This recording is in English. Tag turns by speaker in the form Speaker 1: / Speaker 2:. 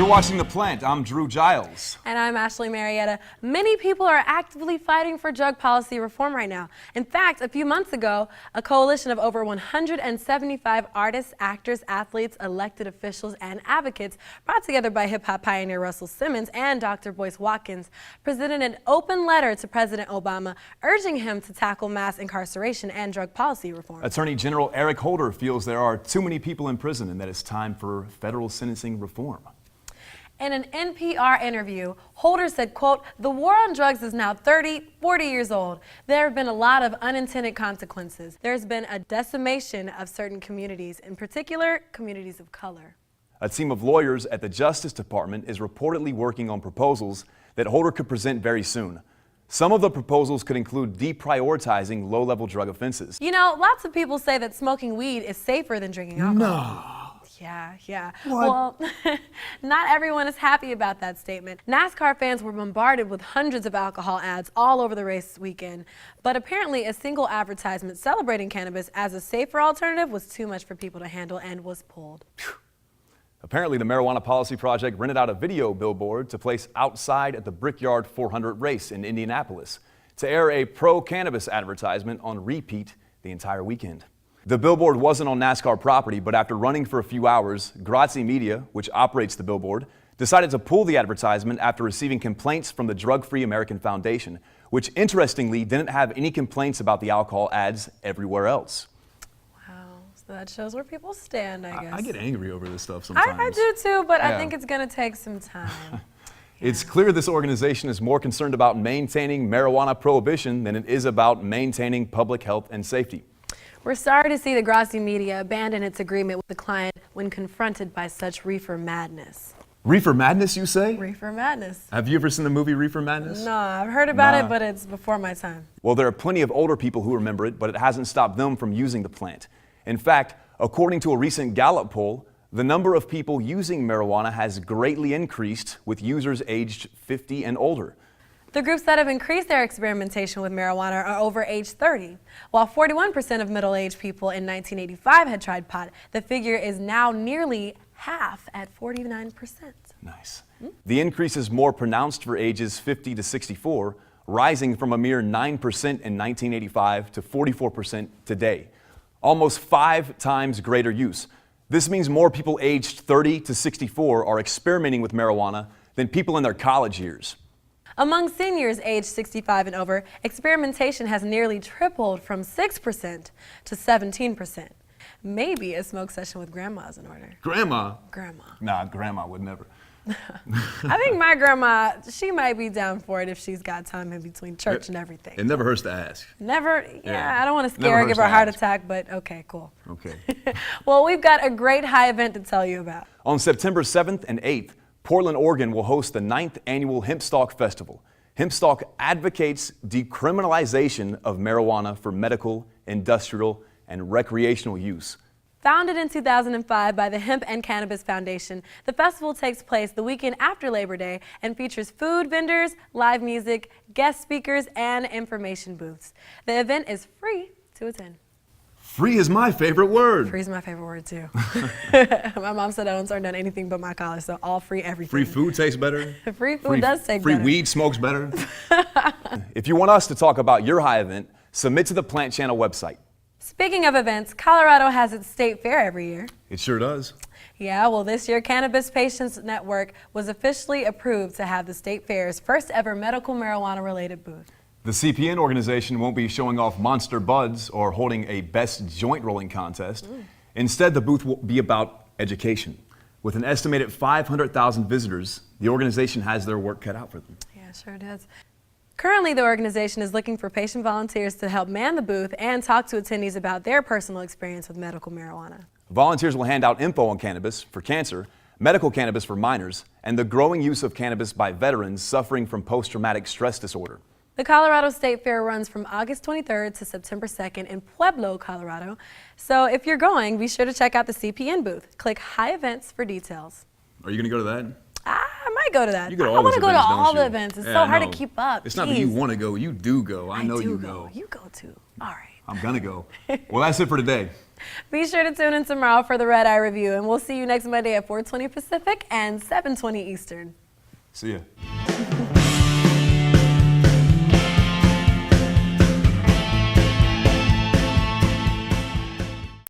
Speaker 1: You're watching The Plant. I'm Drew Giles.
Speaker 2: And I'm Ashley Marietta. Many people are actively fighting for drug policy reform right now. In fact, a few months ago, a coalition of over 175 artists, actors, athletes, elected officials, and advocates, brought together by hip-hop pioneer Russell Simmons and Dr. Boyce Watkins, presented an open letter to President Obama urging him to tackle mass incarceration and drug policy reform.
Speaker 1: Attorney General Eric Holder feels there are too many people in prison and that it's time for federal sentencing reform.
Speaker 2: In an NPR interview, Holder said, quote, "The war on drugs is now 40 years old. There have been a lot of unintended consequences. There's been a decimation of certain communities, in particular, communities of color."
Speaker 1: A team of lawyers at the Justice Department is reportedly working on proposals that Holder could present very soon. Some of the proposals could include deprioritizing low-level drug offenses.
Speaker 2: You know, lots of people say that smoking weed is safer than drinking alcohol.
Speaker 1: No.
Speaker 2: Yeah.
Speaker 1: What?
Speaker 2: Well, not everyone is happy about that statement. NASCAR fans were bombarded with hundreds of alcohol ads all over the race weekend, but apparently a single advertisement celebrating cannabis as a safer alternative was too much for people to handle and was pulled.
Speaker 1: Apparently, the Marijuana Policy Project rented out a video billboard to place outside at the Brickyard 400 race in Indianapolis to air a pro-cannabis advertisement on repeat the entire weekend. The billboard wasn't on NASCAR property, but after running for a few hours, Grazi Media, which operates the billboard, decided to pull the advertisement after receiving complaints from the Drug Free American Foundation, which interestingly didn't have any complaints about the alcohol ads everywhere else.
Speaker 2: Wow, so that shows where people stand, I guess.
Speaker 1: I get angry over this stuff sometimes.
Speaker 2: I do too, but
Speaker 1: Yeah.
Speaker 2: I think it's going to take some time.
Speaker 1: It's clear this organization is more concerned about maintaining marijuana prohibition than it is about maintaining public health and safety.
Speaker 2: We're sorry to see the Grazi Media abandon its agreement with the client when confronted by such reefer madness.
Speaker 1: Reefer Madness, you say?
Speaker 2: Reefer madness.
Speaker 1: Have you ever seen the movie Reefer Madness?
Speaker 2: No, I've heard about it, but it's before my time.
Speaker 1: Well, there are plenty of older people who remember it, but it hasn't stopped them from using the plant. In fact, according to a recent Gallup poll, the number of people using marijuana has greatly increased with users aged 50 and older.
Speaker 2: The groups that have increased their experimentation with marijuana are over age 30. While 41% of middle-aged people in 1985 had tried pot, the figure is now nearly half at 49%.
Speaker 1: Nice. The increase is more pronounced for ages 50 to 64, rising from a mere 9% in 1985 to 44% today. Almost 5 times greater use. This means more people aged 30 to 64 are experimenting with marijuana than people in their college years.
Speaker 2: Among seniors aged 65 and over, experimentation has nearly tripled from 6% to 17%. Maybe a smoke session with grandma is in order.
Speaker 1: Grandma?
Speaker 2: Grandma.
Speaker 1: Nah, grandma would never.
Speaker 2: I think my grandma, she might be down for it if she's got time in between church and everything.
Speaker 1: It never hurts to ask.
Speaker 2: Never,
Speaker 1: Yeah.
Speaker 2: I don't want to
Speaker 1: Never
Speaker 2: scare her,
Speaker 1: hurts
Speaker 2: give her a
Speaker 1: to
Speaker 2: heart
Speaker 1: ask.
Speaker 2: attack, but okay, cool.
Speaker 1: Okay.
Speaker 2: Well, we've got a great high event to tell you about.
Speaker 1: On September 7th and 8th, Portland, Oregon will host the 9th annual Hempstalk Festival. Hempstalk advocates decriminalization of marijuana for medical, industrial, and recreational use.
Speaker 2: Founded in 2005 by the Hemp and Cannabis Foundation, the festival takes place the weekend after Labor Day and features food vendors, live music, guest speakers, and information booths. The event is free to attend.
Speaker 1: Free is my favorite word.
Speaker 2: Free is my favorite word too. My mom said I don't turn down anything but my college, so all free everything.
Speaker 1: Free food tastes better.
Speaker 2: Free food does taste
Speaker 1: Free
Speaker 2: better.
Speaker 1: weed smokes better. If you want us to talk about your high event, submit to the Plant Channel website.
Speaker 2: Speaking of events, Colorado has its state fair every year.
Speaker 1: It sure does.
Speaker 2: Yeah, well, this year, Cannabis Patients Network was officially approved to have the state fair's first ever medical marijuana-related booth.
Speaker 1: The CPN organization won't be showing off monster buds or holding a best joint rolling contest. Instead, the booth will be about education. With an estimated 500,000 visitors, the organization has their work cut out for them.
Speaker 2: Yeah, sure does. Currently, the organization is looking for patient volunteers to help man the booth and talk to attendees about their personal experience with medical marijuana.
Speaker 1: Volunteers will hand out info on cannabis for cancer, medical cannabis for minors, and the growing use of cannabis by veterans suffering from post-traumatic stress disorder.
Speaker 2: The Colorado State Fair runs from August 23rd to September 2nd in Pueblo, Colorado. So if you're going, be sure to check out the CPN booth. Click High Events for details.
Speaker 1: Are you going to go to that?
Speaker 2: I might go to that.
Speaker 1: You go to
Speaker 2: I
Speaker 1: all
Speaker 2: want
Speaker 1: those
Speaker 2: to go to
Speaker 1: events,
Speaker 2: all
Speaker 1: don't
Speaker 2: the
Speaker 1: you?
Speaker 2: events. It's
Speaker 1: Yeah,
Speaker 2: so
Speaker 1: I
Speaker 2: hard to
Speaker 1: know.
Speaker 2: keep up.
Speaker 1: It's not that you want to go, you do go. I know
Speaker 2: do
Speaker 1: you
Speaker 2: go.
Speaker 1: go.
Speaker 2: You go too. All right.
Speaker 1: I'm going to go. Well, that's it for today.
Speaker 2: Be sure to tune in tomorrow for the Red Eye Review, and we'll see you next Monday at 4:20 Pacific and 7:20 Eastern.
Speaker 1: See ya.